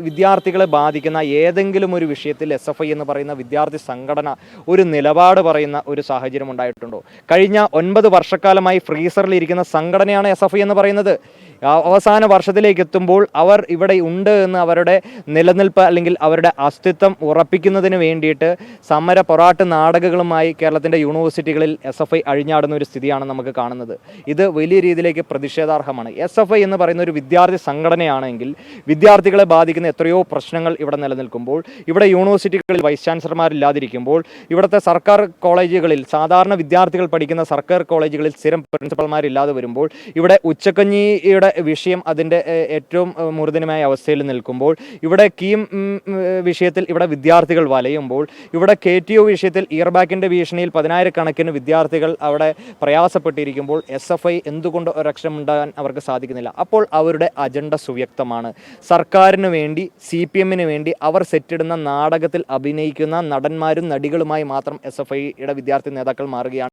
വിദ്യാർത്ഥികളെ ബാധിക്കുന്ന ഏതെങ്കിലും ഒരു വിഷയത്തിൽ SFI എന്ന് പറയുന്ന വിദ്യാർത്ഥി സംഘടന ഒരു നിലപാട് പറയുന്ന ഒരു സാഹചര്യം ഉണ്ടായിട്ടുണ്ടോ? കഴിഞ്ഞ 9 വർഷക്കാലമായി ഫ്രീസറിലിരിക്കുന്ന സംഘടനയാണ് SFI എന്ന് പറയുന്നത്. അവസാന വർഷത്തിലേക്ക് എത്തുമ്പോൾ അവർ ഇവിടെ ഉണ്ട് എന്ന് അവരുടെ നിലനിൽപ്പ് അല്ലെങ്കിൽ അവരുടെ അസ്തിത്വം ഉറപ്പിക്കുന്നതിന് വേണ്ടിയിട്ട് സമര പൊറാട്ട് നാടകങ്ങളുമായി കേരളത്തിൻ്റെ യൂണിവേഴ്സിറ്റികളിൽ SFI അഴിഞ്ഞാടുന്ന ഒരു സ്ഥിതിയാണ് നമുക്ക് കാണുന്നത്. ഇത് വലിയ രീതിയിലേക്ക് പ്രതിഷേധാർഹമാണ്. SFI എന്ന് പറയുന്ന ഒരു വിദ്യാർത്ഥി സംഘടനയാണെങ്കിൽ വിദ്യാർത്ഥികളെ ബാധിക്കുന്ന എത്രയോ പ്രശ്നങ്ങൾ ഇവിടെ നിലനിൽക്കുമ്പോൾ, ഇവിടെ യൂണിവേഴ്സിറ്റികളിൽ വൈസ് ചാൻസലർമാരില്ലാതിരിക്കുമ്പോൾ, ഇവിടുത്തെ സർക്കാർ കോളേജുകളിൽ സാധാരണ വിദ്യാർത്ഥികൾ പഠിക്കുന്ന സർക്കാർ കോളേജുകളിൽ സ്ഥിരം പ്രിൻസിപ്പൽമാരില്ലാതെ വരുമ്പോൾ, ഇവിടെ ഉച്ചക്കഞ്ഞിയുടെ വിഷയം അതിൻ്റെ ഏറ്റവും മൂർധന്യമായ അവസ്ഥയിൽ നിൽക്കുമ്പോൾ, ഇവിടെ കീം വിഷയത്തിൽ ഇവിടെ വിദ്യാർത്ഥികൾ വലയുമ്പോൾ, ഇവിടെ KTU വിഷയത്തിൽ ഇയർബാക്കിൻ്റെ ഭീഷണിയിൽ 10,000-കണക്കിന് വിദ്യാർത്ഥികൾ അവിടെ പ്രയാസപ്പെട്ടിരിക്കുമ്പോൾ SFI എന്തുകൊണ്ട് ഒരക്ഷരമുണ്ടാകാൻ അവർക്ക് സാധിക്കുന്നില്ല? അപ്പോൾ അവരുടെ അജണ്ട സുവ്യക്തമാണ്. സർക്കാരിന് വേണ്ടി, CPM-ന് വേണ്ടി അവർ സെറ്റിടുന്ന നാടകത്തിൽ അഭിനയിക്കുന്ന നടന്മാരും നടികളുമായി മാത്രം SFIയുടെ വിദ്യാർത്ഥി നേതാക്കൾ മാറുകയാണ്.